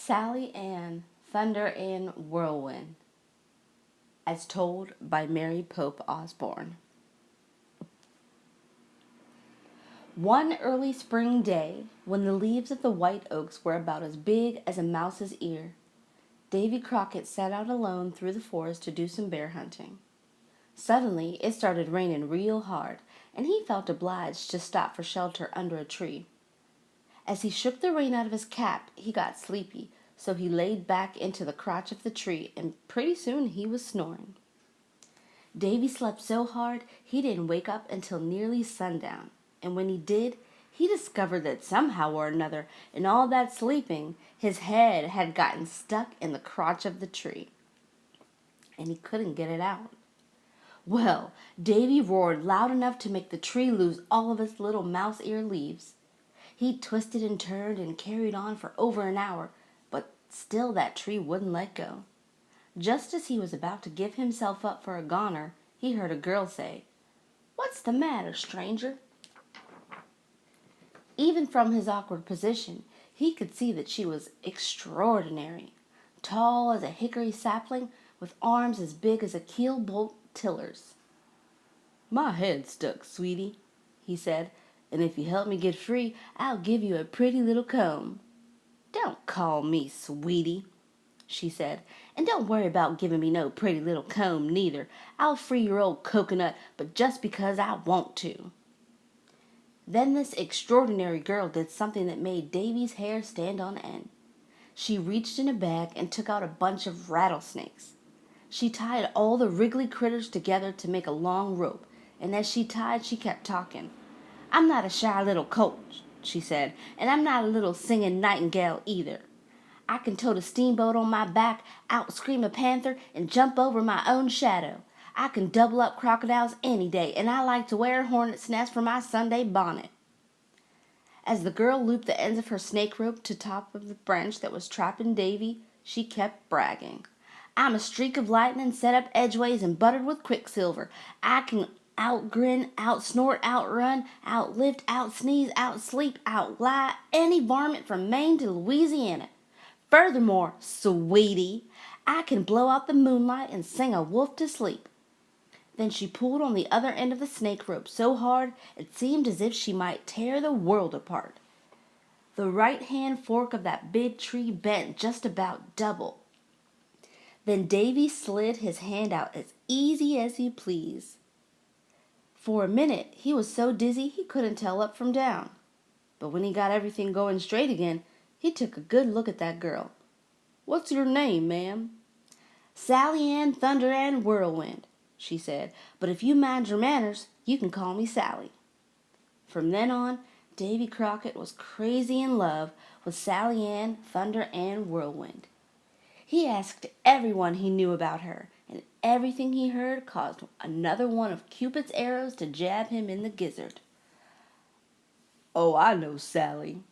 Sally Ann, Thunder and Whirlwind, as told by Mary Pope Osborne. One early spring day, when the leaves of the white oaks were about as big as a mouse's ear, Davy Crockett set out alone through the forest to do some bear hunting. Suddenly, it started raining real hard, and he felt obliged to stop for shelter under a tree. As he shook the rain out of his cap, he got sleepy, so he laid back into the crotch of the tree, and pretty soon he was snoring. Davy slept so hard he didn't wake up until nearly sundown, and when he did, he discovered that somehow or another, in all that sleeping, his head had gotten stuck in the crotch of the tree, and he couldn't get it out. Well, Davy roared loud enough to make the tree lose all of its little mouse ear leaves. He twisted and turned and carried on for over an hour, but still that tree wouldn't let go. Just as he was about to give himself up for a goner, he heard a girl say, "What's the matter, stranger?" Even from his awkward position, he could see that she was extraordinary, tall as a hickory sapling, with arms as big as a keel-boat tiller's. "My head's stuck, sweetie," he said, "and if you help me get free, I'll give you a pretty little comb." "Don't call me sweetie," she said, "and don't worry about giving me no pretty little comb neither. I'll free your old coconut, but just because I want to." Then this extraordinary girl did something that made Davy's hair stand on end. She reached in a bag and took out a bunch of rattlesnakes. She tied all the wriggly critters together to make a long rope, and as she tied, she kept talking. "I'm not a shy little colt," she said, "and I'm not a little singing nightingale either. I can tote a steamboat on my back, out-scream a panther, and jump over my own shadow. I can double up crocodiles any day, and I like to wear a hornet's nest for my Sunday bonnet." As the girl looped the ends of her snake rope to top of the branch that was trapping Davy, she kept bragging. "I'm a streak of lightning set up edgeways and buttered with quicksilver. I can outgrin, outsnort, outrun, outlift, outsneeze, outsleep, outlie any varmint from Maine to Louisiana. Furthermore, sweetie, I can blow out the moonlight and sing a wolf to sleep." Then she pulled on the other end of the snake rope so hard it seemed as if she might tear the world apart. The right hand fork of that big tree bent just about double. Then Davy slid his hand out as easy as you please. For a minute he was so dizzy he couldn't tell up from down. But when he got everything going straight again, he took a good look at that girl. "What's your name, ma'am?" "Sally Ann, Thunder and Whirlwind," she said, "but if you mind your manners, you can call me Sally." From then on, Davy Crockett was crazy in love with Sally Ann, Thunder and Whirlwind. He asked everyone he knew about her, and everything he heard caused another one of Cupid's arrows to jab him in the gizzard. "Oh, I know Sally,"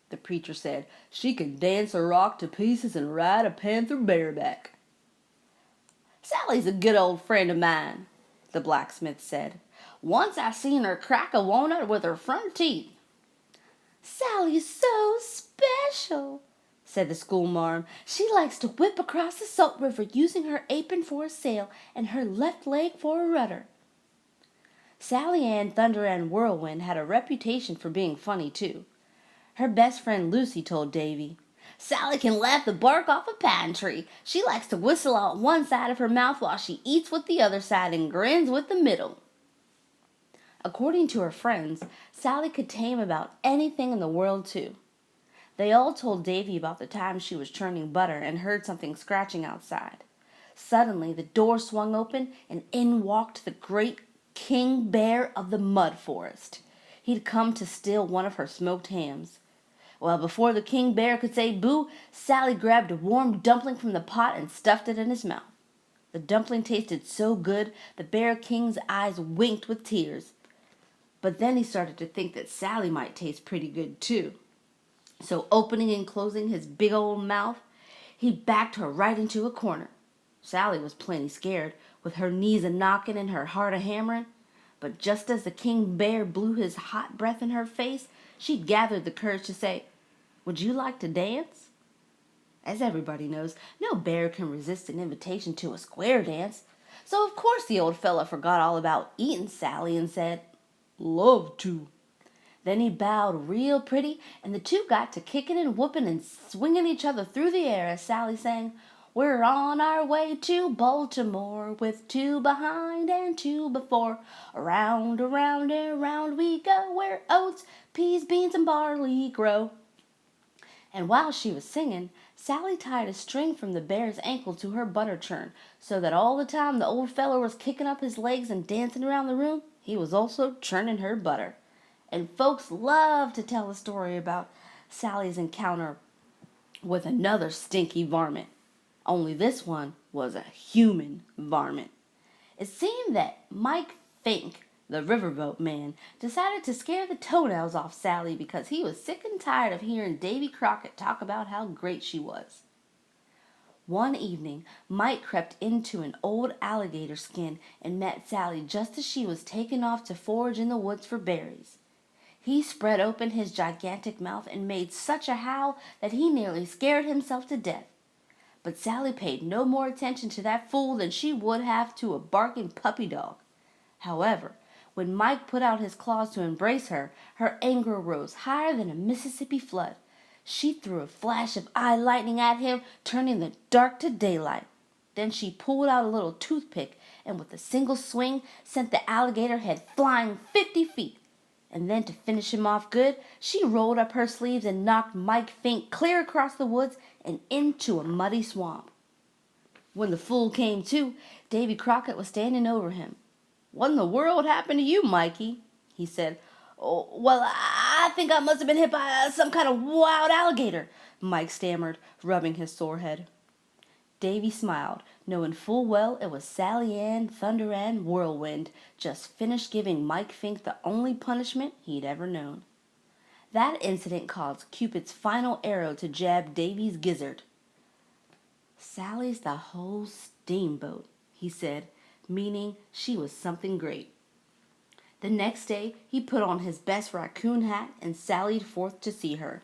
the preacher said. "She can dance a rock to pieces and ride a panther bareback." "Sally's a good old friend of mine," the blacksmith said. "Once I seen her crack a walnut with her front teeth." "Sally's so special," said the schoolmarm. "She likes to whip across the salt river using her apron for a sail and her left leg for a rudder." Sally Ann, Thunder and Whirlwind had a reputation for being funny, too. Her best friend Lucy told Davy, "Sally can laugh the bark off a pine tree. She likes to whistle out one side of her mouth while she eats with the other side and grins with the middle." According to her friends, Sally could tame about anything in the world, too. They all told Davy about the time she was churning butter and heard something scratching outside. Suddenly, the door swung open, and in walked the great King Bear of the Mud Forest. He'd come to steal one of her smoked hams. Well, before the King Bear could say boo, Sally grabbed a warm dumpling from the pot and stuffed it in his mouth. The dumpling tasted so good, the Bear King's eyes winked with tears. But then he started to think that Sally might taste pretty good, too. So opening and closing his big old mouth, he backed her right into a corner. Sally was plenty scared, with her knees a-knocking and her heart a-hammering. But just as the King Bear blew his hot breath in her face, she gathered the courage to say, "Would you like to dance?" As everybody knows, no bear can resist an invitation to a square dance. So of course the old fella forgot all about eating Sally and said, "Love to." Then he bowed real pretty, and the two got to kicking and whooping and swinging each other through the air as Sally sang, "We're on our way to Baltimore with two behind and two before. Around, around, around we go where oats, peas, beans, and barley grow." And while she was singing, Sally tied a string from the bear's ankle to her butter churn, so that all the time the old feller was kicking up his legs and dancing around the room, he was also churning her butter. And folks love to tell a story about Sally's encounter with another stinky varmint. Only this one was a human varmint. It seemed that Mike Fink, the riverboat man, decided to scare the toenails off Sally because he was sick and tired of hearing Davy Crockett talk about how great she was. One evening, Mike crept into an old alligator skin and met Sally just as she was taking off to forage in the woods for berries. He spread open his gigantic mouth and made such a howl that he nearly scared himself to death. But Sally paid no more attention to that fool than she would have to a barking puppy dog. However, when Mike put out his claws to embrace her, her anger rose higher than a Mississippi flood. She threw a flash of eye lightning at him, turning the dark to daylight. Then she pulled out a little toothpick and with a single swing sent the alligator head flying 50 feet. And then to finish him off good, she rolled up her sleeves and knocked Mike Fink clear across the woods and into a muddy swamp. When the fool came to, Davy Crockett was standing over him. "What in the world happened to you, Mikey?" he said. "Oh, well, I think I must have been hit by some kind of wild alligator," Mike stammered, rubbing his sore head. Davy smiled, knowing full well it was Sally Ann Thunder Ann Whirlwind, just finished giving Mike Fink the only punishment he'd ever known. That incident caused Cupid's final arrow to jab Davy's gizzard. "Sally's the whole steamboat," he said, meaning she was something great. The next day he put on his best raccoon hat and sallied forth to see her.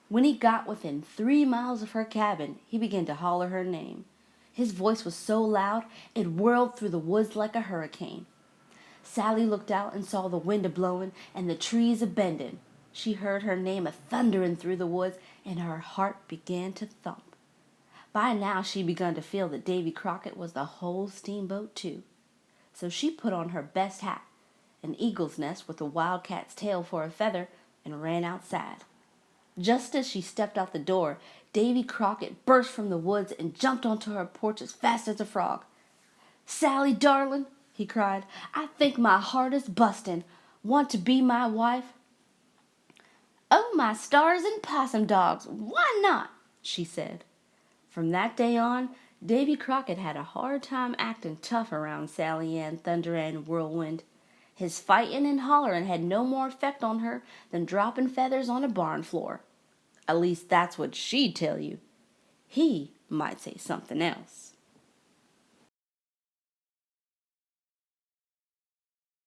When he got within 3 miles of her cabin, he began to holler her name. His voice was so loud, it whirled through the woods like a hurricane. Sally looked out and saw the wind a-blowing and the trees a-bending. She heard her name a-thundering through the woods, and her heart began to thump. By now she begun to feel that Davy Crockett was the whole steamboat too. So she put on her best hat, an eagle's nest with a wildcat's tail for a feather, and ran outside. Just as she stepped out the door, Davy Crockett burst from the woods and jumped onto her porch as fast as a frog. "Sally, darling," he cried, "I think my heart is busting. Want to be my wife?" "Oh, my stars and possum dogs, why not?" she said. From that day on, Davy Crockett had a hard time acting tough around Sally Ann Thunder Ann Whirlwind. His fighting and hollering had no more effect on her than dropping feathers on a barn floor. At least that's what she'd tell you. He might say something else.